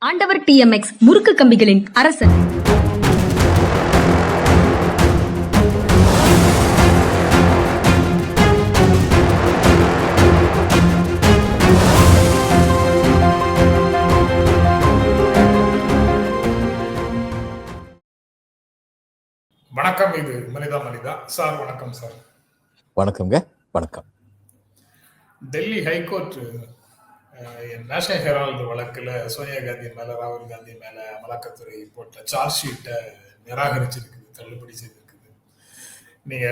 ஆண்டவர் TMX முறுக்கு கம்பிகளின் அரசன். வணக்கம். இது மனிதா சார். வணக்கம் சார். வணக்கம்ங்க. வணக்கம். டெல்லி ஹைகோர்ட் நேஷனல் ஹெரால்டு வழக்கில் சோனியா காந்தி மேல, ராகுல் காந்தி மேல அமலாக்கத்துறை போட்ட சார்ஜ் ஷீட்டை நிராகரிச்சிருக்குது, தள்ளுபடி செய்திருக்குது. நீங்க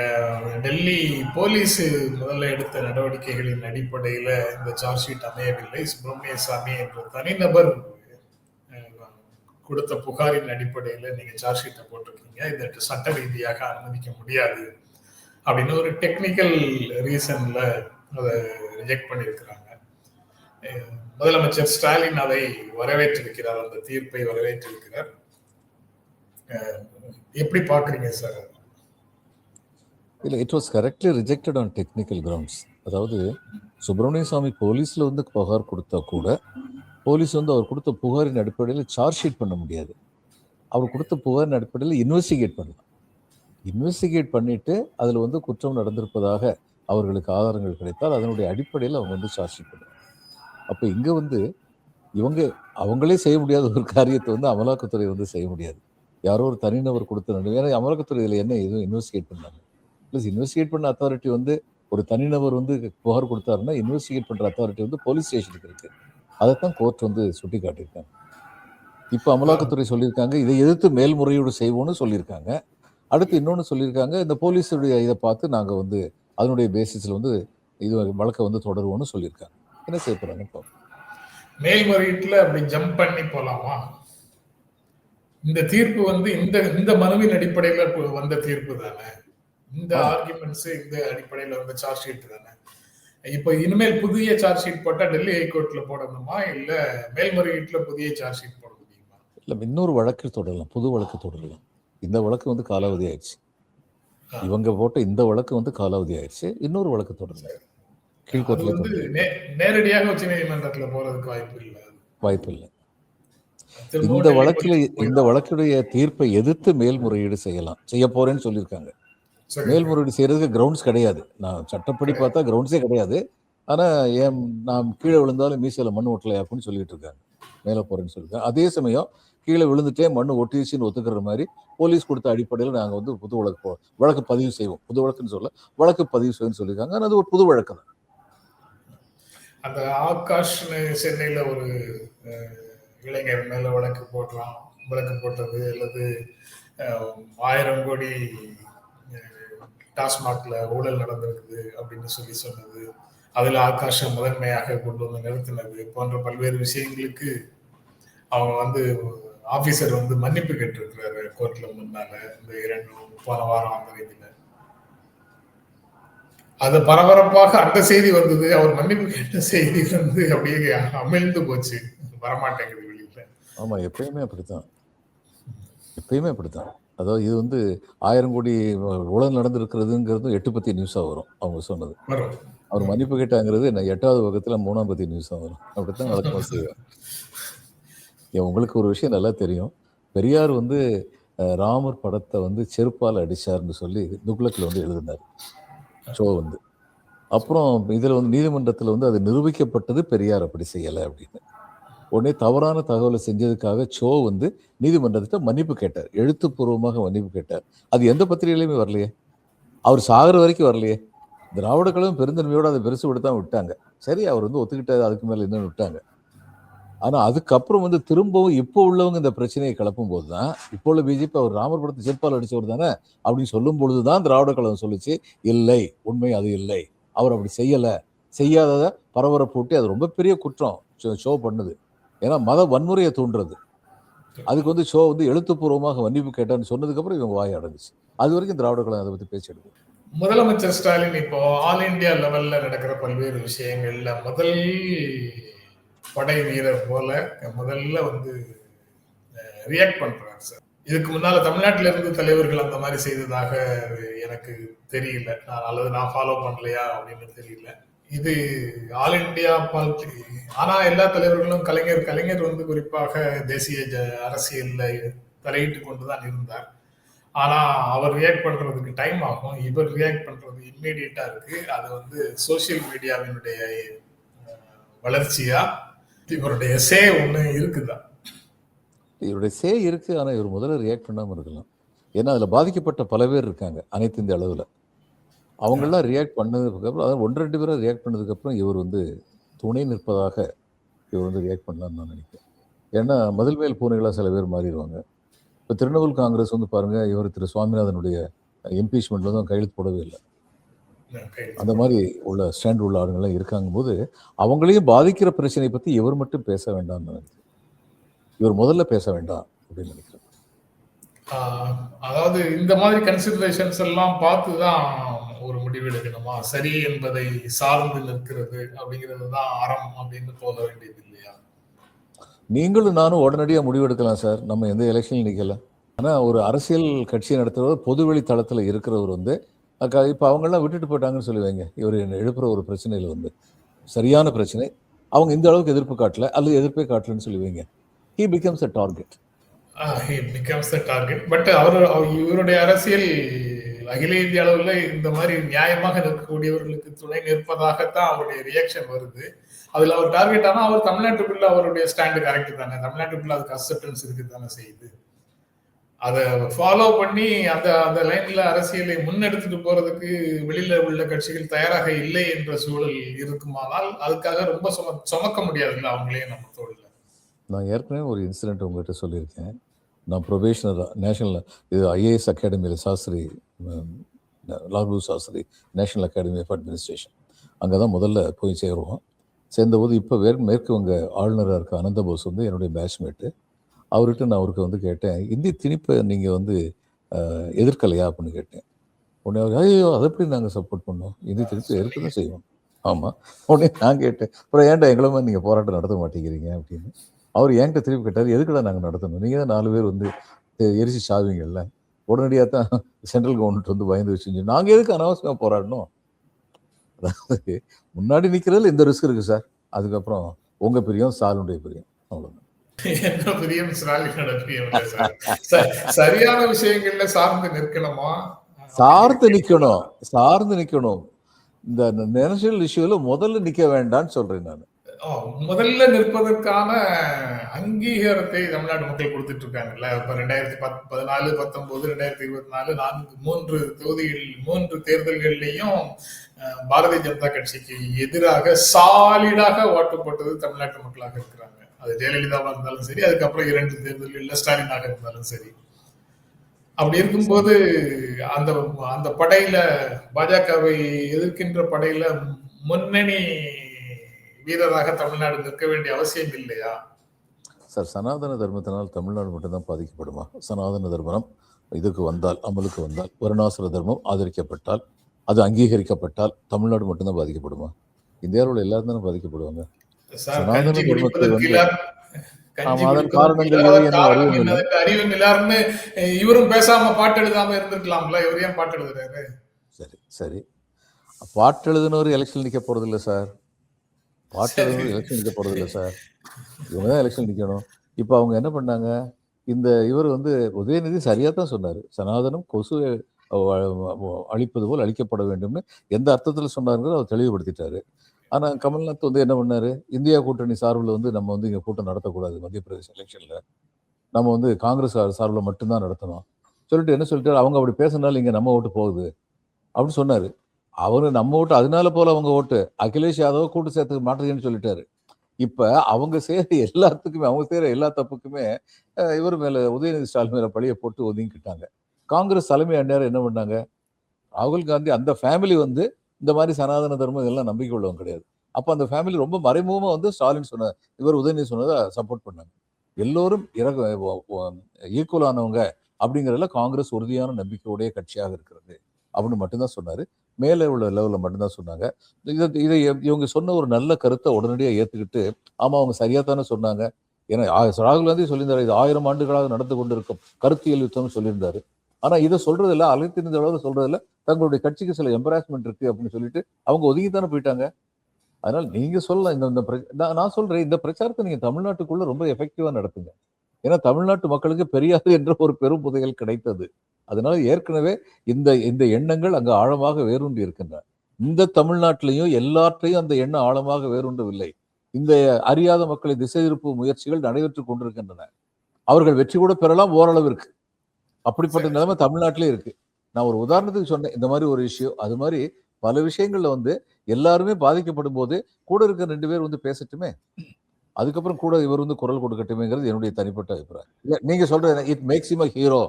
டெல்லி போலீஸ் முதல்ல எடுத்த நடவடிக்கைகளின் அடிப்படையில இந்த சார்ஜ் ஷீட் அமையவில்லை. சுப்பிரமணிய சாமி என்ற தனிநபர் கொடுத்த புகாரின் அடிப்படையில் நீங்க சார்ஜ் ஷீட்டை போட்டிருக்கீங்க. இதற்கு சட்ட ரீதியாக அனுமதிக்க முடியாது அப்படின்னு ஒரு டெக்னிக்கல் ரீசன்ல அதை ரிஜெக்ட் பண்ணியிருக்கிறாங்க. முதலமைச்சர் ஸ்டாலின் அதை வரவேற்றிருக்கிறார், அந்த தீர்ப்பை வரவேற்றிருக்கிறார். எப்படி பாக்குறீங்க சார்? இல்லை, it was correctly rejected on technical grounds. அதாவது சுப்பிரமணிய சாமி போலீஸில் வந்து புகார் கொடுத்தா கூட போலீஸ் வந்து அவர் கொடுத்த புகாரின் அடிப்படையில் சார்ஜ் ஷீட் பண்ண முடியாது. அவர் கொடுத்த புகாரின் அடிப்படையில் இன்வெஸ்டிகேட் பண்ணலாம். இன்வெஸ்டிகேட் பண்ணிட்டு அதில் வந்து குற்றம் நடந்திருப்பதாக அவர்களுக்கு ஆதாரங்கள் கிடைத்தால் அதனுடைய அடிப்படையில் அவங்க வந்து சார்ஜ் ஷீட் பண்ணுவாங்க. அப்போ இங்கே வந்து அவங்களே செய்ய முடியாத ஒரு காரியத்தை வந்து அமலாக்கத்துறை வந்து செய்ய முடியாது. யாரோ ஒரு தனிநபர் கொடுத்த நடுவே, ஏன்னா அமலாக்கத்துறை இதில் என்ன எதுவும் இன்வெஸ்டிகேட் பண்ணாங்க. ப்ளஸ் இன்வெஸ்டிகேட் பண்ண அத்தாரிட்டி வந்து ஒரு தனிநபர் வந்து புகார் கொடுத்தாருன்னா இன்வெஸ்டிகேட் பண்ணுற அத்தாரிட்டி வந்து போலீஸ் ஸ்டேஷனுக்கு இருக்கு. அதைத்தான் கோர்ட் வந்து சுட்டி காட்டியிருக்காங்க. இப்போ அமலாக்கத்துறை சொல்லியிருக்காங்க இதை எதிர்த்து மேல்முறையீடு செய்வோம்னு சொல்லியிருக்காங்க. அடுத்து இன்னொன்று சொல்லியிருக்காங்க, இந்த போலீஸுடைய இதை பார்த்து நாங்கள் வந்து அதனுடைய பேசிஸில் வந்து இது வழக்கை வந்து தொடருவோம்னு சொல்லியிருக்காங்க. என்ன செய்ய போறாங்க இப்போ? மேல்முறையீட்டுல அப்படி ஜம்ப் பண்ணி போலாமா? இந்த தீர்ப்பு வந்து இந்த மனுவின் அடிப்படையில வந்த தீர்ப்பு தானே, இந்த ஆர்குமெண்ட்ஸ் இந்த அடிப்படையில வந்த சார்ஜ் ஷீட் தானே. இப்போ இனிமேல் புதிய சார்ஜ் ஷீட் போட்டா டெல்லி ஹைகோர்ட்ல போடணுமா, இல்ல மேல்முறையீட்டுல புதிய சார்ஜ் ஷீட் போட முடியுமா? இல்லை, இன்னொரு வழக்கு தொடரலாம், புது வழக்கு தொடரலாம். இந்த வழக்கு வந்து காலாவதி ஆயிடுச்சு. இவங்க போட்ட இந்த வழக்கு வந்து காலாவதி ஆயிடுச்சு. இன்னொரு வழக்கு தொடரலாம். கீழ்கோர்ட்ல நேரடியாக உச்ச நீதிமன்றத்துல போறதுக்கு வாய்ப்பு இல்லை. இந்த வழக்குடைய தீர்ப்பை எதிர்த்து மேல்முறையீடு செய்ய போறேன்னு சொல்லியிருக்காங்க. மேல்முறையீடு செய்யறதுக்கு கிரவுண்ட்ஸ் கிடையாது. நான் சட்டப்படி பார்த்தா கிரவுண்ட்ஸே கிடையாது. ஆனா நான் கீழே விழுந்தாலும் மீசையில மண் ஒட்டலை அப்படின்னு சொல்லிட்டு இருக்காங்க. மேல போறேன்னு சொல்லியிருக்காங்க. அதே சமயம் கீழே விழுந்துட்டே மண்ணு ஒட்டிச்சுன்னு ஒத்துக்கிற மாதிரி போலீஸ் கொடுத்த அடிப்படையில் நாங்கள் வந்து புது வழக்கு பதிவு செய்வோம். புது வழக்குன்னு சொல்ல வழக்கு பதிவு செய்வோம்னு சொல்லியிருக்காங்க. ஆனால் அது ஒரு புது வழக்கு தான். அந்த ஆகாஷ் சென்னையில ஒரு இளைஞர் மேல வழக்கு போட்டது, அல்லது 1000 கோடி டாஸ்மாக்ல ஊழல் நடந்திருக்குது அப்படின்னு சொன்னது, அதுல ஆகாஷை முதன்மையாக கொண்டு வந்து நிறுத்தினது போன்ற பல்வேறு விஷயங்களுக்கு அவங்க வந்து ஆபீசர் வந்து மன்னிப்பு கேட்டிருக்கிறாரு கோர்ட்ல முன்னால. இந்த போன வாரம் அந்த ரீதியில அது பரபரப்பாக அந்த செய்தி வந்தது. அவர் மன்னிப்பு கேட்ட செய்தி வந்து அப்படியே அமிழ்ந்து போச்சு, வரமாட்டேங்குது வெளியில. ஆமா, எப்பயுமே அப்படித்தான். அதாவது இது வந்து 1000 கோடி ஊழல் நடந்திருக்கிறதுங்கிறது 8 பத்தி நியூஸா வரும் அவங்க சொன்னது. அவர் மன்னிப்பு கேட்டாங்கிறது 8வது பக்கத்துல 3ஆம் பத்தி நியூஸா வரும். அப்படித்தான் நடக்கும் செய்வார். உங்களுக்கு ஒரு விஷயம் நல்லா தெரியும். பெரியார் வந்து ராமர் படத்தை வந்து செருப்பால் அடிச்சார்னு சொல்லி துக்ளக்ல வந்து எழுதினார் ஷோ வந்து. அப்புறம் இதில் வந்து நீதிமன்றத்தில் வந்து அது நிரூபிக்கப்பட்டது பெரியார் அப்படி செய்யலை அப்படின்னு. உடனே தவறான தகவலை செஞ்சதுக்காக சோ வந்து நீதிமன்றத்திட்ட மன்னிப்பு கேட்டார், எழுத்துப்பூர்வமாக மன்னிப்பு கேட்டார். அது எந்த பத்திரிகையிலையுமே வரலையே, அவர் சாகிற வரைக்கும் வரலையே. திராவிட கழகம் பெருந்தன்மையோடு அதை பெருசு விடத்தான் விட்டாங்க. சரி, அவர் வந்து ஒத்துக்கிட்டாரு, அதுக்கு மேலே என்னன்னு விட்டாங்க. ஆனால் அதுக்கப்புறம் வந்து திரும்பவும் இப்போ உள்ளவங்க இந்த பிரச்சனையை கிளப்பும் போது தான், இப்போ உள்ள பிஜேபி அவர் ராமர் படத்தை செருப்பால் அடிச்சவர் தானே அப்படின்னு சொல்லும் பொழுது தான் திராவிட கழகம் சொல்லிச்சு, இல்லை, உண்மை அது இல்லை, அவர் அப்படி செய்யாததை பரபரப்பூட்டி அது ரொம்ப பெரிய குற்றம் ஷோ பண்ணுது. ஏன்னா மத வன்முறையை தூண்டுறது. அதுக்கு வந்து ஷோ வந்து எழுத்துப்பூர்வமாக மன்னிப்பு கேட்டான்னு சொன்னதுக்கப்புறம் இவங்க வாய் அடங்குச்சு. அது வரைக்கும் திராவிட கழகம் அதை பற்றி பேச்சு எடுக்கும். முதலமைச்சர் ஸ்டாலின் இப்போ ஆல் இந்தியா லெவல்ல நடக்கிற பல்வேறு விஷயங்கள்ல முதல் படை வீரர் போல முதல்ல வந்து ரியாக்ட் பண்றாரு சார். இதுக்கு முன்னால தமிழ்நாட்டில இருந்து தலைவர்கள் அந்த மாதிரி செய்ததாக எனக்கு தெரியல, அல்லது நான் ஃபாலோ பண்ணலையா அப்படின்னு தெரியல. இது ஆல் இந்தியா பாலிட்டி. ஆனா எல்லா தலைவர்களும் கலைஞர் வந்து குறிப்பாக தேசிய அரசியல்ல தலையிட்டு கொண்டுதான் இருந்தார். ஆனா அவர் ரியாக்ட் பண்றதுக்கு டைம் ஆகும். இவர் ரியாக்ட் பண்றது இம்மீடியட்டா இருக்கு. அது வந்து சோசியல் மீடியாவினுடைய வளர்ச்சியா, இவருடைய சே ஒண்ணு இருக்குதா? இவருடைய சே இருக்கு. ஆனா இவர் முதல்ல ரியாக்ட் பண்ணாம இருக்கலாம். ஏன்னா அதுல பாதிக்கப்பட்ட பல பேர் இருக்காங்க அனைத்து இந்திய அளவுல. அவங்கெல்லாம் ரியாக்ட் பண்ணதுக்கு அப்புறம், அதாவது 1, 2 பேரை ரியாக்ட் பண்ணதுக்கு அப்புறம் இவர் வந்து துணை நிற்பதாக இவர் வந்து ரியாக்ட் பண்ணலாம்னு நான் நினைக்கிறேன். ஏன்னா மதில் மேல் பூனைகளா சில பேர் மாறிடுவாங்க. இப்போ திரிணாமுல் காங்கிரஸ் வந்து பாருங்க, இவர் திரு சுவாமிநாதனுடைய இம்பீச்மெண்ட்ல வந்து கையெழுத்து போடவே இல்லை. அந்த மாதிரி உள்ள ஸ்டாண்ட் உள்ள ஆளுங்கள்லாம் இருக்காங்கும் போது அவங்களையும் பாதிக்கிற பிரச்சனை பத்தி இவர் மட்டும் பேச வேண்டாம்னு நினைக்கிறேன். இவர் முதல்ல பேச வேண்டாம் அப்படின்னு நினைக்கிறேன். அதாவது இந்த மாதிரி கன்சிடரேஷன்ஸ் எல்லாம் பார்த்துதான் ஒரு முடிவு எடுக்கணுமா? சரி என்பதை சார்ந்து நிற்கிறது அப்படிங்கிறது தான் அறம் அப்படின்னு போக வேண்டியது இல்லையா? நீங்களும் நானும் உடனடியா முடிவு எடுக்கலாம் சார். நம்ம எந்த எலெக்ஷன்ல நிக்கல. ஆனா ஒரு அரசியல் கட்சி நடத்துறவர் பொதுவெளி தளத்துல இருக்கிறவர் வந்து இப்ப அவங்கெல்லாம் விட்டுட்டு போயிட்டாங்கன்னு சொல்லுவாங்க. இவர் எழுப்புற ஒரு பிரச்சனையில வந்து சரியான பிரச்சனை, அவங்க இந்த அளவுக்கு எதிர்ப்பு காட்டல அல்லது எதிர்ப்பே காட்டலன்னு சொல்லுவீங்க. he becomes a target. he becomes the target. But இவருடைய அரசியல் அகில இந்திய அளவில் இந்த மாதிரி நியாயமாக நிற்கக்கூடியவர்களுக்கு துணை நிற்பதாகத்தான் அவருடைய ரியாக்ஷன் வருது. அதுல அவர் டார்கெட் ஆனா அவர் தமிழ்நாட்டுக்குள்ள அவருடைய ஸ்டாண்டு கரெக்ட் தானே, தமிழ்நாட்டுக்குள்ள அதுக்கு அக்செப்டன்ஸ் இருக்கு தானே செய்யுது. அதை ஃபாலோ பண்ணி அந்த அந்த லைன்ல அரசியலை முன்னெடுத்துட்டு போறதுக்கு வெளியில உள்ள கட்சிகள் தயாராக இல்லை என்ற சூழல் இருக்குமானால் அதுக்காக ரொம்ப சுமக்க முடியாதுல்ல அவங்களே நம்ம தோல்ல. நான் ஏற்கனவே ஒரு இன்சிடென்ட் உங்ககிட்ட சொல்லியிருக்கேன். நான் ப்ரொபேஷனராக நேஷனல் இது ஐஏஎஸ் அகாடமியில் Shastri Lalu Shastri national academy of administration அங்கே தான் முதல்ல போய் சேருவோம். சேர்ந்தபோது இப்போ மேற்கு வங்க ஆளுநராக இருக்க அனந்த போஸ் வந்து என்னுடைய பேட்ச்மேட்டு. அவர்கிட்ட நான் அவருக்கு வந்து கேட்டேன், இந்தி திணிப்பை நீங்கள் வந்து எதிர்க்கலையா அப்படின்னு கேட்டேன். உடனே அவர் ஐயோ அதை எப்படி நாங்கள் சப்போர்ட் பண்ணோம், இந்தி திணிப்பை எதிர்க்க தான் செய்வோம். ஆமாம். உடனே நான் கேட்டேன், அப்புறம் ஏன்டா எங்களை மாதிரி நீங்கள் போராட்டம் நடத்த மாட்டேங்கிறீங்க அப்படின்னு. அவர் என்கிட்ட திருப்பி கேட்டார், எதுக்குடா நாங்கள் நடத்தணும், நீங்கள் தான் 4 பேர் வந்து எரிச்சு சாவீங்கல்ல, உடனடியாக தான் சென்ட்ரல் கவர்மெண்ட் வந்து பயந்து வச்சு நாங்கள் எதுக்கு அனாவசியமாக போராடணும். அதாவது முன்னாடி நிற்கிறதுல இந்த ரிஸ்க் இருக்குது சார், அதுக்கப்புறம் உங்கள் பிரியம் ஸ்டாலினுடைய பிரியம், அவ்வளோதான். என்ன பிரியம் ஸ்டாலினோட பிரியம்? சரியான விஷயங்கள்ல சார்ந்து நிற்கணுமா? சார்ந்து நிற்கணும். இந்த நேஷனல் இஷ்யூல முதல்ல நிற்க வேண்டாம்னு சொல்றேன் நான். முதல்ல நிற்பதற்கான அங்கீகாரத்தை தமிழ்நாடு மக்கள் கொடுத்துட்டு இருக்காங்கல்ல. இப்ப 2014, 19, 2024 3 தொகுதிகள் 3 தேர்தல்கள்லையும் பாரதிய ஜனதா கட்சிக்கு எதிராக சாலிடாக ஓட்டு போட்டது தமிழ்நாட்டு மக்களாக இருக்கிறாங்க. அது ஜெயலலிதாவா இருந்தாலும் சரி, அதுக்கப்புறம் 2 தேர்தல்கள்ல ஸ்டாலினாக இருந்தாலும் சரி. அப்படி இருக்கும்போது அந்த அந்த படையில பாஜகவை எதிர்க்கின்ற படையில முன்னணி வீரராக தமிழ்நாடு நிற்க வேண்டிய அவசியம் இல்லையா சார்? சனாதன தர்மத்தினால் தமிழ்நாடு மட்டும்தான் பாதிக்கப்படுமா? சனாதன தர்மம் இதுக்கு வந்தால், அமலுக்கு வந்தால், வருணாசுர தர்மம் ஆதரிக்கப்பட்டால், அது அங்கீகரிக்கப்பட்டால் தமிழ்நாடு மட்டும்தான் பாதிக்கப்படுமா? இந்தியாவில் எல்லாரும் தானே பாதிக்கப்படுவாங்க. சனாதன தர்மத்தை வந்து அதன் காரணங்கள் அறிவும் இல்லாருன்னு இவரும் பேசாம பாட்டு எழுதாம இருந்திருக்கலாம்ல. இவர் ஏன் பாட்டு எழுதுறாரு? சரி, பாட்டு எழுதுனவர் எலெக்ஷன் நிக்க போறது இல்லை சார். பாட்டு எழுதுனவர் எலெக்ஷன் நிக்க போறது இல்லை சார். இவங்க தான் எலெக்ஷன் நிக்கணும். இப்போ அவங்க என்ன பண்ணாங்க, இந்த இவர் வந்து உதயநிதி சரியா தான் சொன்னாரு, சனாதனம் கொசு அழிப்பது போல் அழிக்கப்பட வேண்டும்னு எந்த அர்த்தத்தில் சொன்னாருங்கிறத அவர் தெளிவுபடுத்திட்டாரு. ஆனால் கமல்நாத் வந்து என்ன பண்ணாரு, இந்தியா கூட்டணி சார்பில் வந்து நம்ம வந்து இங்கே கூட்டம் நடத்தக்கூடாது, மத்திய பிரதேச எலெக்ஷனில் நம்ம வந்து காங்கிரஸ் சார்பில் மட்டும்தான் நடத்தணும் சொல்லிட்டு என்ன சொல்லிட்டாரு, அவங்க அப்படி பேசினாலும் இங்கே நம்ம ஓட்டு போகுது அப்படின்னு சொன்னார். அவரு நம்ம ஓட்டு அதனால போல அவங்க ஓட்டு அகிலேஷ் யாதவ் கூட்டு சேர்த்துக்க மாட்டேங்குன்னு சொல்லிட்டாரு. இப்போ அவங்க செய்கிற எல்லாத்துக்குமே, அவங்க செய்கிற எல்லா தப்புக்குமே இவர் மேலே உதயநிதி ஸ்டாலின் மேலே பழியை போட்டு ஒதுங்கிக்கிட்டாங்க. காங்கிரஸ் தலைமை அந்நேரம் என்ன பண்ணாங்க, ராகுல் காந்தி அந்த ஃபேமிலி வந்து இந்த மாதிரி சனாதன தர்மம் இதெல்லாம் நம்பிக்கை உள்ளவங்க கிடையாது. அப்போ அந்த ஃபேமிலி ரொம்ப மறைமுகமாக வந்து ஸ்டாலின் சொன்ன இவர் உதயநிதி சொன்னதை சப்போர்ட் பண்ணாங்க. எல்லோரும் ஈக்குவலானவங்க அப்படிங்கிறதுல காங்கிரஸ் உறுதியான நம்பிக்கையுடைய கட்சியாக இருக்கிறது அப்படின்னு மட்டும்தான் சொன்னார். மேலே உள்ள லெவலில் மட்டும்தான் சொன்னாங்க. இதை இவங்க சொன்ன ஒரு நல்ல கருத்தை உடனடியாக ஏற்றுக்கிட்டு, ஆமாம் அவங்க சரியாக தானே சொன்னாங்க. ஏன்னா ராகுல் காந்தி சொல்லியிருந்தாரு, இது 1000 ஆண்டுகளாக நடந்து கொண்டு இருக்கும் கருத்தியல் யுத்தம்னு சொல்லியிருந்தாரு. ஆனால் இதை சொல்றதில்ல, அழைத்திருந்த அளவில் சொல்றதில்ல, தங்களுடைய கட்சிக்கு சில எம்பராஸ்மெண்ட் இருக்கு அப்படின்னு சொல்லிட்டு அவங்க ஒதுங்கித்தானே போயிட்டாங்க. அதனால நீங்க சொல்லலாம் நான் சொல்றேன், இந்த பிரச்சாரத்தை நீங்க தமிழ்நாட்டுக்குள்ள ரொம்ப எஃபெக்டிவா நடத்துங்க. ஏன்னா தமிழ்நாட்டு மக்களுக்கு பெரியார் என்ற ஒரு பெரும் புதையல் கிடைத்தது. அதனால ஏற்கனவே இந்த இந்த எண்ணங்கள் அங்கு ஆழமாக வேரூன்றி இருக்கின்றன. இந்த தமிழ்நாட்டிலையும் எல்லாற்றையும் அந்த எண்ணம் ஆழமாக வேரூன்றவில்லை. இந்த அறியாத மக்களை திசை திருப்பும் முயற்சிகள் நடைபெற்றுக் கொண்டிருக்கின்றன. அவர்கள் வெற்றி கூட பெறலாம் ஓரளவிற்கு. அப்படிப்பட்ட நிலைமை தமிழ்நாட்டிலே இருக்கு. நான் ஒரு உதாரணத்துக்கு சொன்னேன், இந்த மாதிரி ஒரு விஷயம். அது மாதிரி பல விஷயங்கள்ல எல்லாருமே பாதிக்கப்படும் போது கூட இருக்க 2 பேர் பேசட்டுமே, அதுக்கப்புறம் கூட இவர் குரல் கொடுக்கட்டுமேங்கிறது என்னுடைய தனிப்பட்ட அபிப்பிராயம். இல்ல நீங்க சொல்றது it makes him a hero.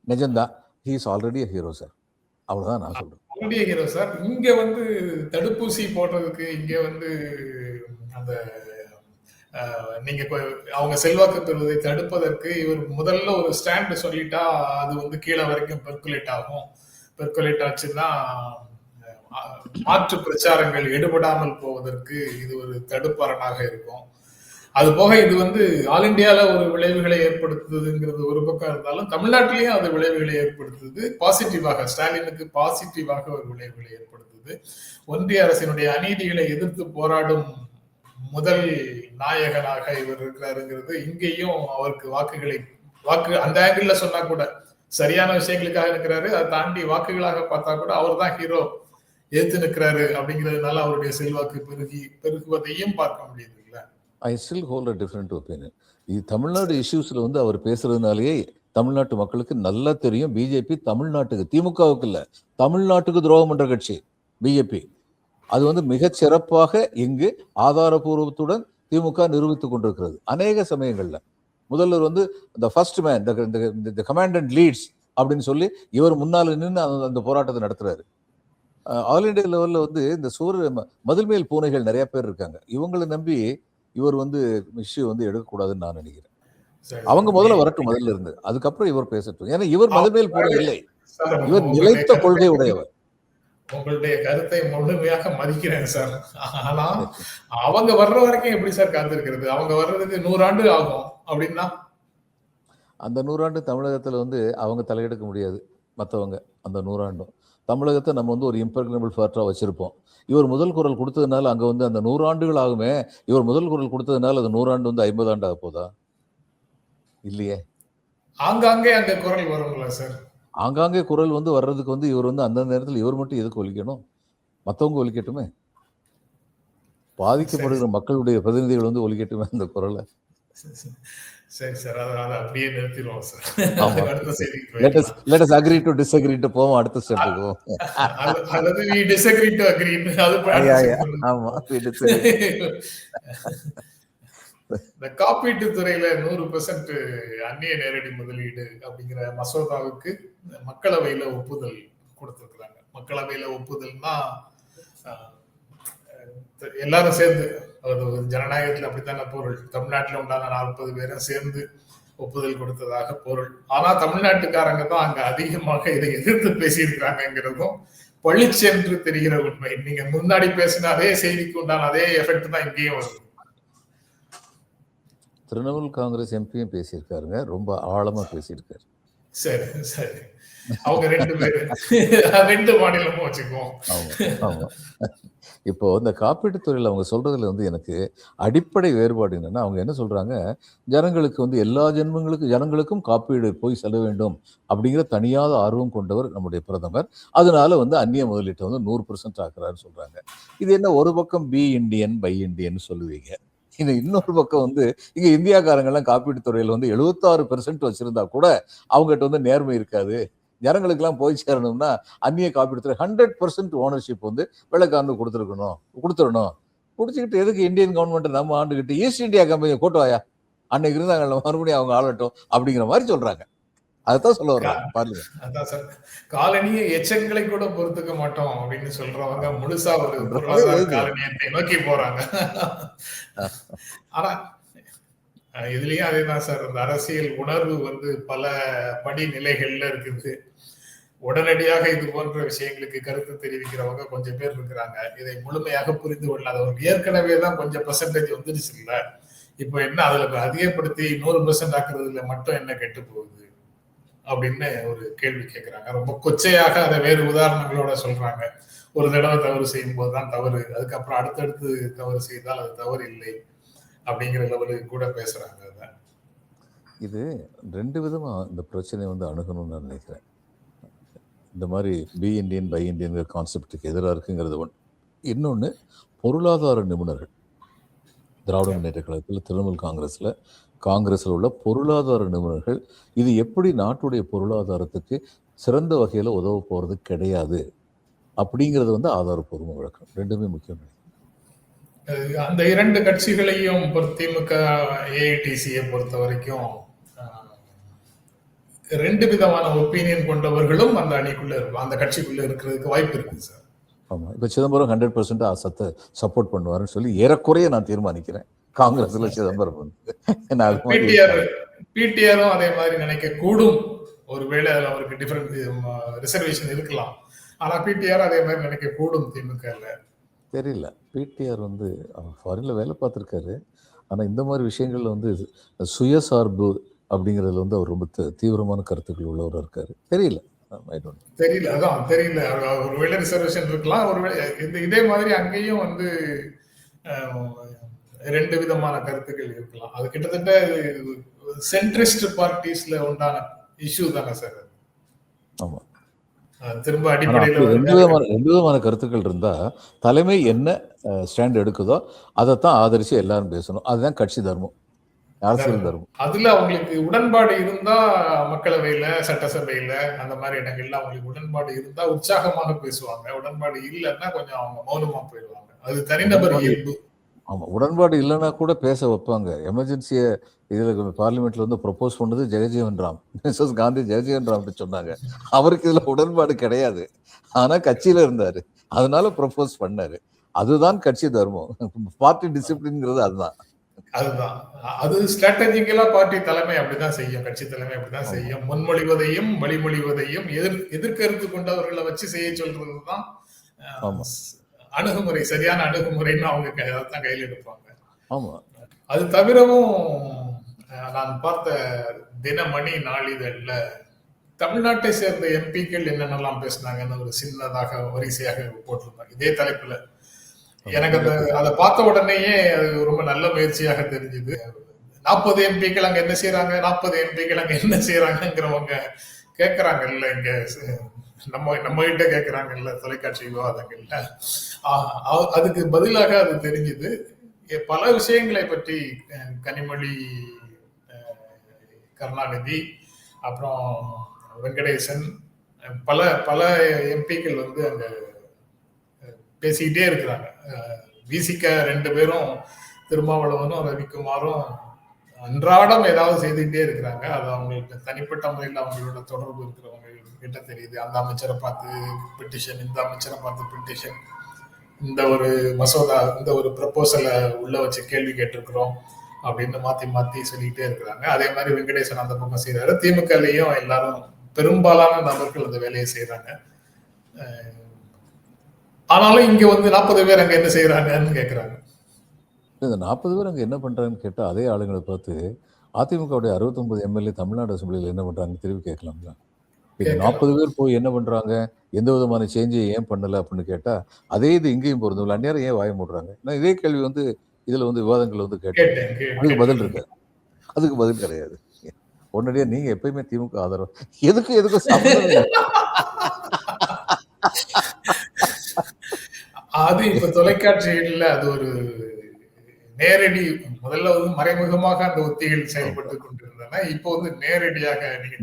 நிஜம்தான், he is already a hero sir. அவ்வளவுதான் நான் சொல்றேன். Already hero sir. இங்க தடுப்பூசி போடுறதுக்கு இங்க அந்த நீங்க அவங்க செல்வாக்கு பெறுவதை தடுப்பதற்கு இவர் முதல்ல ஒரு ஸ்டாண்ட் சொல்லிட்டா அது கீழே வரைக்கும் பெர்குலேட் ஆகும். பெர்குலேட் ஆச்சுன்னா மாற்று பிரச்சாரங்கள் எடுபடாமல் போவதற்கு இது ஒரு தடுப்பரணாக இருக்கும். அது போக இது ஆல் இண்டியால ஒரு விளைவுகளை ஏற்படுத்துதுங்கிறது ஒரு பக்கம் இருந்தாலும் தமிழ்நாட்டிலையும் அது விளைவுகளை ஏற்படுத்துது. பாசிட்டிவாக, ஸ்டாலினுக்கு பாசிட்டிவாக ஒரு விளைவுகளை ஏற்படுத்துது. ஒன்றிய அரசினுடைய அநீதிகளை எதிர்த்து போராடும் முதல் நாயகனாக இவர் இருக்கிறாருங்கிறது இங்கேயும் அவருக்கு வாக்கு அந்த ஆங்கிள் சொன்னா கூட சரியான விஷயங்களுக்காக இருக்கிறாரு. அதை தாண்டி வாக்குகளாக பார்த்தா கூட அவர் தான் ஹீரோ, ஏத்து நிற்கிறாரு அப்படிங்கிறதுனால அவருடைய செல்வாக்கு பெருகுவதையும் பார்க்க முடியுது. I still hold a different opinion. இது தமிழ்நாடு இஷ்யூஸ்ல அவர் பேசுறதுனாலேயே தமிழ்நாட்டு மக்களுக்கு நல்லா தெரியும், பிஜேபி தமிழ்நாட்டுக்கு, திமுகவுக்கு இல்ல, தமிழ்நாட்டுக்கு துரோகம் பண்ற கட்சி பிஜேபி. அது மிகச் சிறப்பாக இங்கு ஆதாரபூர்வத்துடன் திமுக நிரூபித்துக் கொண்டிருக்கிறது. அநேக சமயங்கள்ல முதல்வர் இந்த ஃபர்ஸ்ட் மேன், தி கமாண்டன்ட் லீட்ஸ் அப்படின்னு சொல்லி இவர் முன்னால நின்று அந்த போராட்டத்தை நடத்துறாரு. ஆல் இண்டியா லெவல்ல இந்த மதில் மேல் பூனைகள் நிறைய பேர் இருக்காங்க. இவங்களை நம்பி இவர் இஷ்யூ எடுக்கக்கூடாதுன்னு நான் நினைக்கிறேன். அவங்க முதல்ல வரட்டும், முதல்ல இருந்து, அதுக்கப்புறம் இவர் பேசட்டும். ஏன்னா இவர் மதில் மேல் பூனை இல்லை, இவர் நிலைத்த கொள்கை உடையவர். உங்களுடைய கருத்தை முழுமையாக மதிக்கிறேன் சார். ஆனா அவங்க வர்ற வரைக்கும் எப்படி சார் காத்திருக்கிறது? அவங்க வர்றதுக்கு 100 ஆண்டு ஆகும் அப்படின்னா அந்த 100 ஆண்டு தமிழகத்துல அவங்க தலையெடுக்க முடியாது. மற்றவங்க அந்த 100 ஆண்டும் தமிழகத்தை நம்ம ஒரு இம்பர்கனபிள் ஃபேக்டரா வச்சிருப்போம். இவர் முதல் குரல் கொடுத்ததுனால அங்க அந்த 100 ஆண்டுகள் ஆகுமே, இவர் முதல் குரல் கொடுத்ததுனால அது 100 ஆண்டு 50 ஆண்டு ஆக போதா? இல்லையே. ஆங்காங்கே அந்த குரல் வருங்களா சார்? ஆங்காங்கே குரல் வர்றதுக்கு இவர் அந்த நேரத்தில் இவர் மட்டும் எதுக்கு ஒலிக்கணும்? மற்றவங்க ஒலிக்கட்டுமே. பாதிக்கப்படுகிற மக்களுடைய பிரதிநிதிகள் ஒலிக்கட்டுமே அந்த குரலை. சரி சார், அதை அப்படியே நிறுத்திடுவோம் sir. Let us agree to disagree ட்டு போவோம், அடுத்த ஸ்டெப்புக்கு போவோம். அல்லது we disagree to agree. அது ஆமா. இந்த காப்பீட்டு துறையில 100% அந்நிய நேரடி முதலீடு அப்படிங்கிற மசோதாவுக்கு மக்களவையில ஒப்புதல் கொடுத்திருக்கிறாங்க. மக்களவையில ஒப்புதல்னா எல்லாரும் சேர்ந்து, ஜனநாயகத்துல அப்படித்தான பொருள். தமிழ்நாட்டில் உண்டான 40 பேரும் சேர்ந்து ஒப்புதல் கொடுத்ததாக பொருள். ஆனா தமிழ்நாட்டுக்காரங்க தான் அங்க அதிகமாக இதை எதிர்த்து பேசியிருக்கிறாங்கிறதும் பழிச்சென்று தெரிகிற உண்மை. நீங்க முன்னாடி பேசின அதே செய்திக்கு உண்டான அதே எஃபெக்ட் தான் இங்கேயும் வருது. திரிணாமுல் காங்கிரஸ் எம்பியும் பேசியிருக்காருங்க, ரொம்ப ஆழமா பேசியிருக்காரு. சரி சரி, அவங்க 2 பேரு 2 மாநிலமும் வச்சுக்குவோம். ஆமா. இப்போ இந்த காப்பீட்டு துறையில் அவங்க சொல்றதுல எனக்கு அடிப்படை வேறுபாடு என்னன்னா, அவங்க என்ன சொல்றாங்க, ஜனங்களுக்கு எல்லா ஜனங்களுக்கும் காப்பீடு போய் செல்ல வேண்டும் அப்படிங்கிற தனியாத ஆர்வம் கொண்டவர் நம்முடைய பிரதமர். அதனால அந்நிய முதலீட்டை 100% ஆக்குறாருன்னு சொல்றாங்க. இது என்ன, ஒரு பக்கம் பி இண்டியன் பை இண்டியன் சொல்லுவீங்க, இன்னொரு பக்கம் இங்க இந்தியாக்காரங்கெல்லாம் காப்பீட்டு துறையில 76% வச்சிருந்தா கூட அவங்ககிட்ட நேர்மை இருக்காது. ஜனங்களுக்கு எல்லாம் போய் சேரணும்னா அந்நிய காப்பீட்டு துறை 100% ஓனர்ஷிப் வெள்ளைக்காரனுக்கு கொடுத்துடணும். குடிச்சுக்கிட்டு எதுக்கு இந்தியன் கவர்மெண்ட் நம்ம ஆண்டுகிட்டு ஈஸ்ட் இந்தியா கம்பெனியை கூட்டுவாயா, அன்னைக்கு இருந்தாங்க மறுபடியும் அவங்க ஆளட்டும் அப்படிங்கிற மாதிரி சொல்றாங்க. அதான் சொல்ல வர்றாங்க. அதான் சார், காலனிய எச்சங்களை கூட பொறுத்துக்க மாட்டோம் அப்படின்னு சொல்றவங்க முழுசா ஒரு பொருளாதார காலனியத்தை நோக்கி போறாங்க. ஆனா இதுலயும் அதேதான் சார், அந்த அரசியல் உணர்வு பல படிநிலைகள்ல இருக்குது. உடனடியாக இது போன்ற விஷயங்களுக்கு கருத்து தெரிவிக்கிறவங்க கொஞ்சம் பேர் இருக்கிறாங்க. இதை முழுமையாக புரிந்து கொள்ளாதவங்க. ஏற்கனவே தான் கொஞ்சம் பெர்சன்டேஜ் வந்துருச்சு இல்ல, இப்ப என்ன அதுல அதிகப்படுத்தி 100% ஆக்குறதுல மட்டும் என்ன கெட்டு போகுது அப்படின்னு ஒரு கேள்வி கேட்கிறாங்க. ரொம்ப கொச்சையாக அதை வேறு உதாரணங்களோட சொல்றாங்க. ஒரு தடவை தவறு செய்யும் போதுதான் தவறு, அதுக்கப்புறம் அடுத்தடுத்து தவறு செய்தால் அது தவறு இல்லை அப்படிங்கிற லெவலுக்கு கூட பேசுறாங்க. இது 2 விதமா இந்த பிரச்சனையை வந்து அணுகணும்னு நான் நினைக்கிறேன். இந்த மாதிரி பி இண்டியன் பை இண்டியன் கான்செப்டுக்கு எதிராக இருக்குங்கிறது ஒன்று. இன்னொன்று, பொருளாதார நிபுணர்கள் திராவிட முன்னேற்ற கழகத்தில், திரிணாமுல் காங்கிரஸில் உள்ள பொருளாதார நிபுணர்கள் இது எப்படி நாட்டுடைய பொருளாதாரத்துக்கு சிறந்த வகையில் உதவ போகிறது கிடையாது அப்படிங்கிறது வந்து ஆதாரப்பூர்வ வழக்கம். ரெண்டுமே முக்கியம். அந்த 2 கட்சிகளையும் திமுக ஏஐடிசியை பொறுத்த வரைக்கும் 2 விதமான ஒப்பீனியன் கொண்டவர்களும் அந்த அணிக்குள்ள அந்த கட்சிக்குள்ள இருக்கிறதுக்கு வாய்ப்பு இருக்கு சார். ஆமா, இப்ப சிதம்பரம் 100% சப்போர்ட் பண்ணுவாருன்னு சொல்லி ஏறக்குறைய நான் தீர்மானிக்கிறேன். காங்கிரஸ்ல சிதம்பரம் பிடிஆரும் அதே மாதிரி நினைக்க கூடும். ஒருவேளை அதுல அவருக்கு டிஃபரெண்ட் ரிசர்வேஷன் இருக்கலாம். ஆனா பிடிஆர் அதே மாதிரி நினைக்க கூடும் திமுக தெரியல. பிடிஆர் வந்து ஃபாரின்ல வேலை பார்த்துருக்காரு. ஆனா இந்த மாதிரி விஷயங்கள்ல வந்து சுயசார்பு அப்படிங்கிறதுல வந்து அவர் ரொம்ப தீவிரமான கருத்துக்கள் உள்ளவராக இருக்காரு. தெரியல. அதான் தெரியல. ஒருவேளை ரிசர்வேஷன் இருக்கலாம். ஒருவேளை இதே மாதிரி அங்கேயும் வந்து 2 விதமான கருத்துக்கள் இருக்கலாம். அது கிட்டத்தட்ட சென்ட்ரிஸ்ட் பார்ட்டிஸ்ல உண்டான இஷ்யூ தானே சார். ஆமா, திரும்ப அடிப்படையில் 2 விதமான கருத்துக்கள் இருந்தா தலைமை என்ன ஸ்டாண்ட் எடுக்குதோ அதைத்தான் ஆதரிச்சு எல்லாரும் பேசணும். அதுதான் கட்சி தர்மம், அரசியல் தர்மம். அதுல அவங்களுக்கு உடன்பாடு இருந்தா மக்களவையில, சட்டசபையில அந்த மாதிரி இடங்கள்ல அவங்களுக்கு உடன்பாடு இருந்தா உற்சாகமாக பேசுவாங்க. உடன்பாடு இல்லைன்னா கொஞ்சம் அவங்க மௌனமா போயிடுவாங்க. அது தனிநபர் இயல்பு. ஆமா, உடன்பாடு இல்லைன்னா கூட பேச வைப்பாங்க. எமர்ஜென்சியை இதுல பார்லிமெண்ட்ல வந்து ப்ரொபோஸ் பண்ணது ஜெகஜீவன் ராம், மிஸ்ஸஸ் காந்தி ஜெகஜீவன் ராம் சொன்னாங்க. அவருக்கு இதுல உடன்பாடு கிடையாது, ஆனா கட்சியில இருந்தாரு, அதனால ப்ரொபோஸ் பண்ணாரு. அதுதான் கட்சி தர்மம், பார்ட்டி டிசிப்ளின்ங்கிறது அதுதான். அது ஸ்ட்ராட்டஜிக்கலா பார்ட்டி தலைமை அப்படிதான் செய்யும், கட்சி தலைமை அப்படிதான் செய்யும். முன்மொழிவதையும் வழிமொழிவதையும் எதிர்கருத்து கொண்டவர்களை வச்சு செய்ய சொல்றதுதான் அணுகுமுறை, சரியான அணுகுமுறைன்னு அவங்க தான் கையில் எடுப்பாங்க. ஆமா, அது தவிரவும் நான் பார்த்த தினமணி நாளிதழ்ல தமிழ்நாட்டை சேர்ந்த எம்பிக்கள் என்னென்னலாம் பேசினாங்கன்னு ஒரு சின்னதாக வரிசையாக போட்டிருந்தாங்க இதே தலைப்புல. எனக்கு அதை பார்த்த உடனேயே அது ரொம்ப நல்ல முயற்சியாக தெரிஞ்சுது. 40 எம்பிக்கள் அங்க என்ன செய்யறாங்க, 40 எம்பிக்கள் அங்க என்ன செய்யறாங்கிறவங்க கேட்கறாங்கல்ல, இங்க நம்ம கிட்ட கேட்கறாங்கல்ல தொலைக்காட்சி விவாதங்கள்ல. அதுக்கு பதிலாக அது தெரிஞ்சுது. பல விஷயங்களை பற்றி கனிமொழி, கருணாநிதி, அப்புறம் வெங்கடேசன், பல பல எம்பிக்கள் வந்து அங்க பேசிக்கிட்டே இருக்கிறாங்க. விசிக 2 பேரும், திருமாவளவனும் ரவிக்குமாரும் அன்றாடம் ஏதாவது செய்துக்கிட்டே இருக்கிறாங்க. அது அவங்களுக்கு தனிப்பட்ட முறையில் அவங்களோட தொடர்பு இருக்கிறவங்க கிட்ட தெரியுது. அந்த அமைச்சரை பார்த்து பெட்டிஷன், இந்த அமைச்சரை பார்த்து பெட்டிஷன், இந்த ஒரு மசோதா, இந்த ஒரு ப்ரப்போசலை உள்ள வச்சு கேள்வி கேட்டிருக்கிறோம் அப்படின்னு மாத்தி மாத்தி சொல்லிக்கிட்டே இருக்கிறாங்க. அதே மாதிரி வெங்கடேசன் அந்த பக்கம் செய்யறாரு. திமுகலையும் எல்லாரும் பெரும்பாலான நபர்கள் அந்த வேலையை செய்யறாங்க. ஆனாலும் இங்க வந்து 40 பேர் அங்க என்ன செய்யறாங்கன்னு கேட்கறாங்க. இந்த 40 பேர் அங்க என்ன பண்றாங்கன்னு கேட்டா அதே ஆளுங்களை பார்த்து அதிமுகவுடைய 69 எம்எல்ஏ தமிழ்நாடு அசம்பிளியில் என்ன பண்றாங்க திரும்பி கேட்கலாம்ல. 40 பேர் போய் என்ன பண்றாங்க, எந்த விதமான சேஞ்சை ஏன் பண்ணல அப்படின்னு கேட்டா அதே இது இங்கேயும் பொருந்தும். அந்நேரம் ஏன் வாய மூடுறாங்க? நான் இதே கேள்வி வந்து இதுல வந்து விவாதங்கள் வந்து கேட்டேன். அதுக்கு பதில் இருக்கு, அதுக்கு பதில் கிடையாது. உடனடியா நீங்க எப்பயுமே திமுக ஆதரவு, எதுக்கும் சம்பந்தம். அது இப்ப தொலைக்காட்சிகள்ல அது ஒரு நேரடி, முதல்ல வந்து மறைமுகமாக அந்த உத்திகள் செயல்பட்டு கொண்டிருந்தன. இப்போ வந்து நேரடியாக நீங்க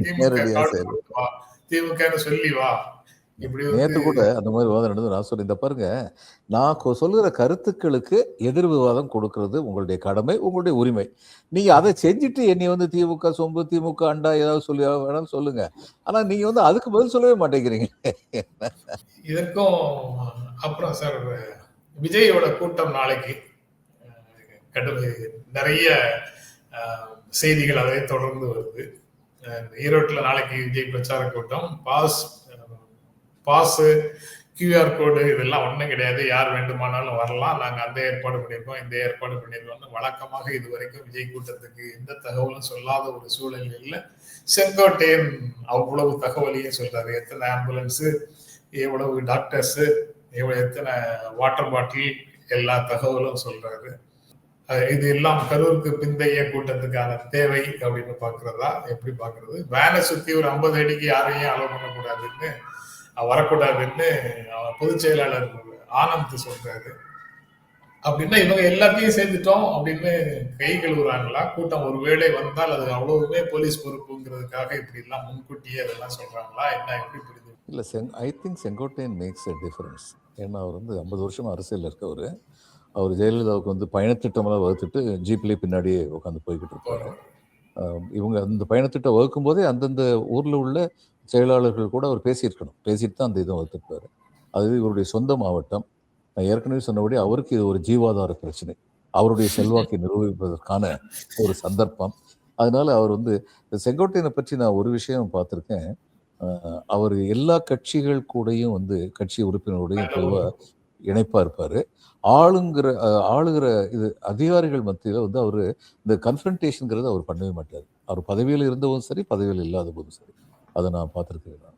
திமுக சொல்லி வா. நேற்று கூட அந்த மாதிரி விவாதம் நடந்து நான் சொல்றேன், இந்த பாருங்க, நான் சொல்லுகிற கருத்துக்களுக்கு எதிர் விவாதம் கொடுக்கறது உங்களுடைய கடமை, உங்களுடைய உரிமை. நீங்க அதை செஞ்சுட்டு என்னை வந்து திமுக சொம்பு, திமுக அண்டா ஏதாவது சொல்லி வேணாலும் சொல்லுங்க. ஆனா நீங்க வந்து அதுக்கு பதில் சொல்லவே மாட்டேங்கிறீங்க. இதற்கும் அப்புறம் சார், விஜயோட கூட்டம் நாளைக்கு நிறைய செய்திகள் அதை தொடர்ந்து வருது. ஈரோட்டுல நாளைக்கு விஜய் பிரச்சார கூட்டம். பாஸ் QR கோடு இதெல்லாம் ஒண்ணும் கிடையாது, யார் வேண்டுமானாலும் வரலாம், நாங்க அந்த ஏற்பாடு பண்ணிருக்கோம், இந்த ஏற்பாடு பண்ணிருக்கோம். வழக்கமாக இது வரைக்கும் விஜய் கூட்டத்துக்கு எந்த தகவலும் சொல்லாத ஒரு சூழலில் செங்கோட்டையன் அவ்வளவு தகவலையும் சொல்றாரு. எத்தனை ஆம்புலன்ஸ், எவ்வளவு டாக்டர்ஸ், எத்தனை வாட்டர் பாட்டில், எல்லா தகவலும் சொல்றாரு. இது எல்லாம் கரூருக்கு பிந்தைய கூட்டத்துக்கான தேவை அப்படின்னு பாக்குறதா, எப்படி பாக்குறது? வேனை சுத்தி ஒரு 50 அடிக்கு யாரையும் அலோவ் பண்ணக்கூடாதுன்னு, வரக்கூடாதுன்னு பொதுச் செயலாளர் ஆனந்த் சொல்றாரு. அப்படின்னா இவங்க எல்லாத்தையும் சேர்ந்துட்டோம் அப்படின்னு கை கழுவுறாங்களா? கூட்டம் ஒருவேளை வந்தால் அது அவ்வளவுமே போலீஸ் பொறுப்புங்கிறதுக்காக இப்படி எல்லாம் முன்கூட்டியே அதெல்லாம் சொல்றாங்களா? என்ன, எப்படி புரியுது? இல்லை, I think Sengottaiyan makes a difference. ஏன்னா அவர் 50 வருஷமா அரசியல் இருக்கவர். அவர் ஜெயலலிதாவுக்கு பயணத்திட்டமெல்லாம் வகுத்துட்டு ஜீப்லேயே பின்னாடியே உட்காந்து போய்கிட்டு இருப்பாரு. இவங்க அந்த பயணத்திட்டம் வகுக்கும் போதே அந்தந்த ஊரில் உள்ள செயலாளர்கள் கூட அவர் பேசிட்டு தான் அந்த இதை வகுத்துருப்பாரு. அது இவருடைய சொந்த மாவட்டம். நான் ஏற்கனவே சொன்னபடி அவருக்கு இது ஒரு ஜீவாதார பிரச்சனை, அவருடைய செல்வாக்கை நிரூபிப்பதற்கான ஒரு சந்தர்ப்பம். அதனால அவர் செங்கோட்டையனை பற்றி நான் ஒரு விஷயம் பார்த்துருக்கேன். அவர் எல்லா கட்சிகள் கூடயும் கட்சி உறுப்பினருடையும் பொதுவாக இணைப்பா இருப்பாரு. ஆளுகிற இது அதிகாரிகள் மத்தியில் அவர் இந்த கன்ஃபரன்டேஷன்ங்கிறத அவர் பண்ணவே மாட்டார். அவர் பதவியில் இருந்தவும் சரி, பதவியில் இல்லாத போதும் சரி, அதை நான் பார்த்துருக்கேன்.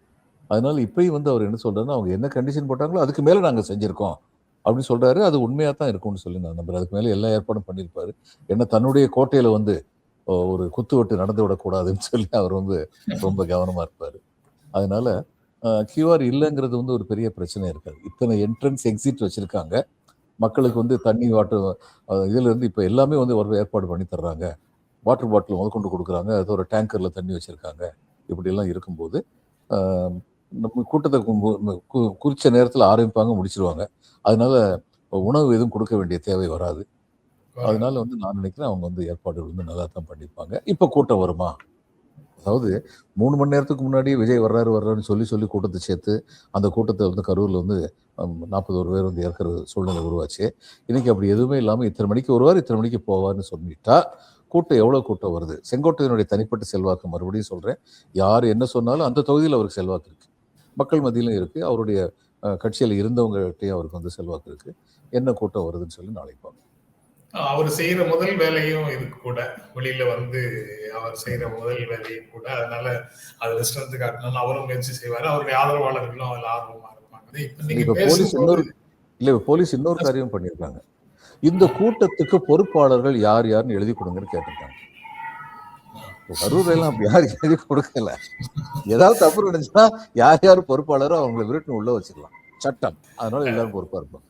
அதனால இப்பயும் அவர் என்ன சொல்றாருன்னா, அவங்க என்ன கண்டிஷன் போட்டாங்களோ அதுக்கு மேலே நாங்கள் செஞ்சிருக்கோம் அப்படின்னு சொல்றாரு. அது உண்மையாக தான் இருக்கும்னு சொல்லி நான் நம்புறேன். அதுக்கு மேலே எல்லா ஏற்பாடும் பண்ணியிருப்பாரு. ஏன்னா தன்னுடைய கோட்டையில ஒரு குத்துவட்டு நடந்து விடக்கூடாதுன்னு சொல்லி அவர் ரொம்ப கவனமா இருப்பாரு. அதனால கியூஆர் இல்லைங்கிறது ஒரு பெரிய பிரச்சனை இருக்காது. இத்தனை என்ட்ரன்ஸ் எக்ஸிட் வச்சிருக்காங்க. மக்களுக்கு தண்ணி வாட்டர் இதுல இருந்து இப்போ எல்லாமே ஒரு ஏற்பாடு பண்ணி தர்றாங்க. வாட்டர் பாட்டில் முதற்கொண்டு கொடுக்குறாங்க. அது ஒரு டேங்கர்ல தண்ணி வச்சிருக்காங்க. இப்படி எல்லாம் இருக்கும்போது நம்ம கூட்டத்தை குறிச்ச நேரத்தில் ஆரம்பிப்பாங்க, முடிச்சிருவாங்க. அதனால உணவு எதுவும் கொடுக்க வேண்டிய தேவை வராது. அதனால நான் நினைக்கிறேன் அவங்க ஏற்பாடுகள் நல்லா தான் பண்ணியிருப்பாங்க. இப்போ கூட்டம் வருமா? அதாவது 3 மணி நேரத்துக்கு முன்னாடி விஜய் வர்றாருன்னு சொல்லி கூட்டத்தை சேர்த்து அந்த கூட்டத்தை கரூரில் 41 பேர் ஏற்கிற சூழ்நிலை உருவாச்சு. இன்னைக்கு அப்படி எதுவுமே இல்லாமல் இத்தனை மணிக்கு வருவார், இத்தனை மணிக்கு போவார்னு சொல்லிட்டா கூட்டம் எவ்வளோ கூட்டம் வருது? செங்கோட்டையனுடைய தனிப்பட்ட செல்வாக்கு, மறுபடியும் சொல்கிறேன், யார் என்ன சொன்னாலும் அந்த தொகுதியில் அவருக்கு செல்வாக்கு இருக்குது, மக்கள் மத்தியிலும் இருக்குது, அவருடைய கட்சியில் இருந்தவங்ககிட்டையும் அவருக்கு செல்வாக்கு இருக்குது. என்ன கூட்டம் வருதுன்னு சொல்லி நாளைக்கு பார்ப்போம். அவர் செய்யற முதல் வேலையும் இது கூட, வெளியில அவர் செய்யற முதல் வேலையும் கூட. அதனால அதுல ஸ்ட்ரென்த் காட்டணும்னு அவரும் முயற்சி செய்வாரு. அவருடைய ஆதரவாளர்களும் அதுல ஆர்வமா இருப்பாங்க. போலீஸ் இன்னொரு காரியம் பண்ணியிருக்காங்க. இந்த கூட்டத்துக்கு பொறுப்பாளர்கள் யார் யாருன்னு எழுதி கொடுங்கன்னு கேட்டிருக்காங்க. கரூர் எல்லாம் அப்படி யாரும் எழுதி கொடுக்கல. ஏதாவது தப்பு நடந்துச்சுன்னா யார் யார் பொறுப்பாளரோ அவங்களை விருட்டு உள்ள வச்சிடலாம், சட்டம். அதனால எல்லாரும் பொறுப்பா இருப்பாங்க.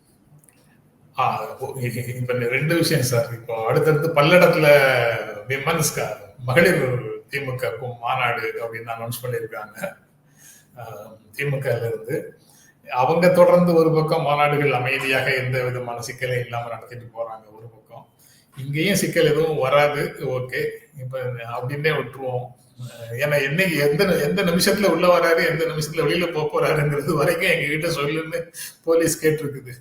இப்ப 2 விஷயம் சார். இப்போ அடுத்தடுத்து பல்லடத்துல விமன்ஸ் மகளிர் திமுகக்கும் மாநாடு அப்படின்னு அனௌன்ஸ் பண்ணியிருக்காங்க. திமுக இருந்து அவங்க தொடர்ந்து ஒரு பக்கம் மாநாடுகள் அமைதியாக எந்த விதமான சிக்கலும் இல்லாம நடத்திட்டு போறாங்க. ஒரு பக்கம் இங்கேயும் சிக்கல் எதுவும் வராது, ஓகே இப்ப அப்படின்னே விட்டுருவோம். ஏன்னா என்னைக்கு எந்த நிமிஷத்துல உள்ள வராரு, எந்த நிமிஷத்துல வெளியில போறாருங்கிறது வரைக்கும் எங்க கிட்ட சொல்லுன்னு போலீஸ் கேட்டிருக்குது.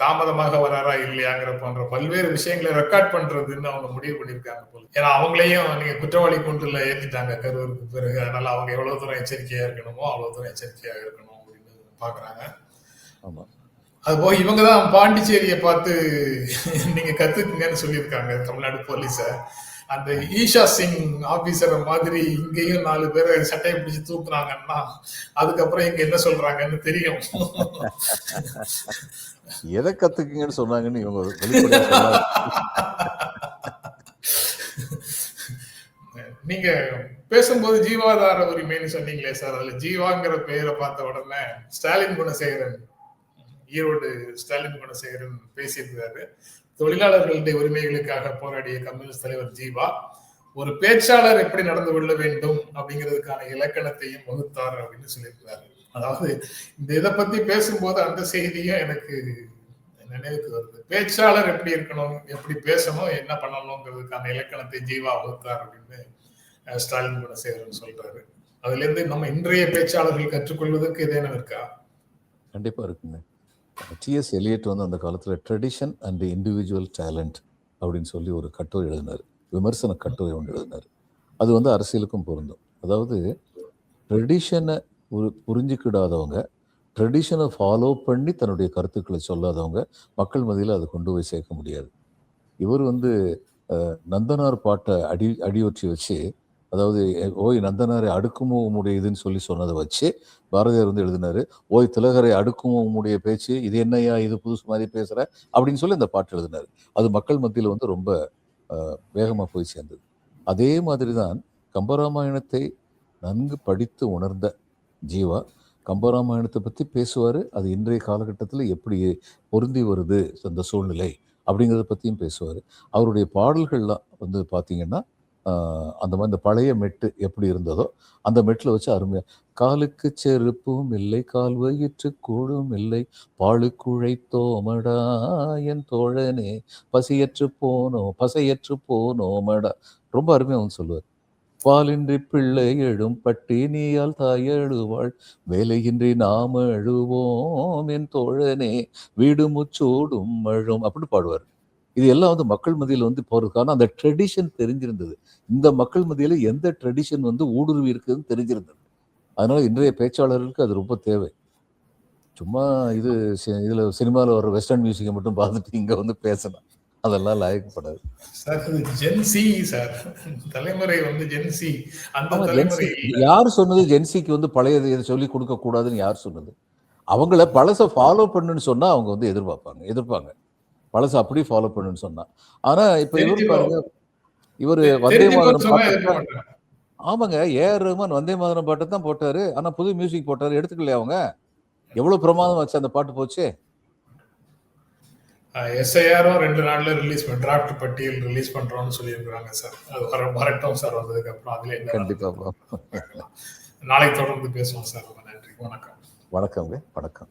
தாமதமாக வராரா இல்லையாங்கிற போன்ற பல்வேறு விஷயங்களை ரெக்கார்ட் பண்றதுன்னு அவங்க முடிவு பண்ணியிருக்காங்க போல. ஏன்னா அவங்களையும் நீங்க குற்றவாளி கூண்டுல ஏத்திட்டாங்க கரூருக்கு பிறகு. அதனால அவங்க எவ்வளவு தூரம் எச்சரிக்கையா இருக்கணுமோ அவ்வளவு தூரம் எச்சரிக்கையா இருக்கணும் அப்படின்னு பாக்குறாங்க. அது போக இவங்கதான் பாண்டிச்சேரியை பார்த்து நீங்க கத்துக்குங்கன்னு சொல்லியிருக்காங்க தமிழ்நாடு போலீஸ. அந்த ஈஷா சிங் ஆபீசர் மாதிரி இங்கேயும் 4 பேரை சட்டையை பிடிச்சு தூக்குறாங்கன்னா அதுக்கப்புறம் இங்க என்ன சொல்றாங்கன்னு தெரியும். எதை கத்துக்குங்கன்னு சொன்னாங்கன்னு இவங்க நீங்க பேசும்போது ஜீவாதார உரிமைன்னு சொன்னீங்களே சார், அதுல ஜீவாங்கிற பெயரை பார்த்த உடனே ஸ்டாலின் குணசேகரன், ஈரோடு ஸ்டாலின் குணசேகரன் பேசியிருக்கிறாரு. தொழிலாளர்களுடைய உரிமைகளுக்காக போராடிய கம்யூனிஸ்ட் தலைவர் ஜீவா ஒரு பேச்சாளர் எப்படி நடந்து கொள்ள வேண்டும் அப்படிங்கிறதுக்கான இலக்கணத்தையும் வகுத்தார் அப்படின்னு சொல்லியிருக்கிறாரு. அதாவது இந்த இதை பத்தி பேசும்போது அந்த செய்தியும் எனக்கு நினைவுக்கு வருது. பேச்சாளர் எப்படி இருக்கணும், எப்படி பேசணும், என்ன பண்ணணுங்கிறதுக்கான இலக்கணத்தை ஜீவா வகுத்தார் அப்படின்னு ஸ்டாலின் குணசேகரன் சொல்றாரு. அதுல இருந்து நம்ம இன்றைய பேச்சாளர்கள் கற்றுக்கொள்வதற்கு ஏதேனும் இருக்கா? கண்டிப்பா இருக்குங்க. டிஎஸ் எலியட் அந்த காலத்துல ட்ரெடிஷன் அண்ட் இண்டிவிஜுவல் டேலண்ட் அப்படின்னு சொல்லி ஒரு கட்டுரை எழுதினார், விமர்சன கட்டுரை ஒன்று எழுதினார். அது அரசியலுக்கும் பொருந்தும். அதாவது ட்ரெடிஷனை புரிஞ்சுக்கிடாதவங்க, ட்ரெடிஷனை ஃபாலோ பண்ணி தன்னுடைய கருத்துக்களை சொல்லாதவங்க மக்கள் மத்தியில் அதை கொண்டு போய் சேர்க்க முடியாது. இவர் நந்தனார் பாட்டை அடியொற்றி வச்சு அதாவது ஓய் நந்தனாரை அடுக்குமோ உம்முடைய இதுன்னு சொல்லி சொன்னதை வச்சு பாரதியார் வந்து எழுதினாரு. ஓய் திலகரை அடுக்குமோ உம்முடைய பேச்சு, இது என்னையா இது புதுசு மாதிரி பேசுற அப்படின்னு சொல்லி அந்த பாட்டு எழுதினாரு. அது மக்கள் மத்தியில் வந்து ரொம்ப வேகமா போய் சேர்ந்தது. அதே மாதிரி தான் கம்பராமாயணத்தை நன்கு படித்து உணர்ந்த ஜீவா கம்பராமாயணத்தை பற்றி பேசுவார். அது இன்றைய காலகட்டத்தில் எப்படி பொருந்தி வருது அந்த சூழ்நிலை அப்படிங்கிறத பற்றியும் பேசுவார். அவருடைய பாடல்கள்லாம் வந்து பார்த்தீங்கன்னா அந்த மாதிரி இந்த பழைய மெட்டு எப்படி இருந்ததோ அந்த மெட்டில் வச்சு அருமையாக காலுக்கு செருப்பும் இல்லை கால் வயிற்று கூடும் இல்லை பாழுக்குழைத்தோமடா என் தோழனே பசையற்று போனோமடா ரொம்ப அருமையாக வந்து சொல்லுவார். பாலின்றி பிள்ளை எழும் பட்டினியால் தாயழுவாள் வேலையின்றி நாம் அழுவோம் என் தோழனே வீடு முச்சோடும் அழும் அப்படின்னு பாடுவார். இது எல்லாம் வந்து மக்கள் மத்தியில் வந்து போறதுக்கான அந்த ட்ரெடிஷன் தெரிஞ்சிருந்தது. இந்த மக்கள் மத்தியில் எந்த ட்ரெடிஷன் வந்து ஊடுருவி இருக்குதுன்னு தெரிஞ்சிருந்தது. அதனால இன்றைய பேச்சாளர்களுக்கு அது ரொம்ப தேவை. சும்மா இதுல சினிமாவில் வர வெஸ்டர்ன் மியூசிக்கை மட்டும் பார்த்துட்டு இங்க வந்து பேசணும், அதெல்லாம் லாயக்கப்படாது. தலைமுறை வந்து ஜென்சி. யார் சொன்னது ஜென்சிக்கு வந்து பழைய சொல்லி கொடுக்க கூடாதுன்னு யார் சொன்னது? அவங்கள பழச ஃபாலோ பண்ணுன்னு சொன்னா அவங்க வந்து எதிர்ப்பாங்க. பழச அப்படியே ஃபாலோ பண்ணுன்னு சொன்னா. ஆனா இப்ப இவரு பாருங்க, இவரு வந்தே மாதரம் பாட்டு, ஆமாங்க, ஏஆர் ரஹ்மான் வந்தே மாதரம் பாட்டு தான் போட்டாரு. ஆனா புது மியூசிக் போட்டாரு, எடுத்துக்கலையா அவங்க? எவ்வளவு பிரமாதம் வச்சு அந்த பாட்டு போச்சு. எஸ்ஐஆரும் 2 நாள்ல டிராஃப்ட் பட்டியல் ரிலீஸ் பண்றோம்னு சொல்லியிருக்காங்க சார். அது வரட்டும் சார், வந்ததுக்கு அப்புறம் அதுல என்ன கண்டிப்பா நாளைக்கு தொடர்ந்து பேசுவோம் சார். நன்றி, வணக்கம். வணக்கங்க, வணக்கம்.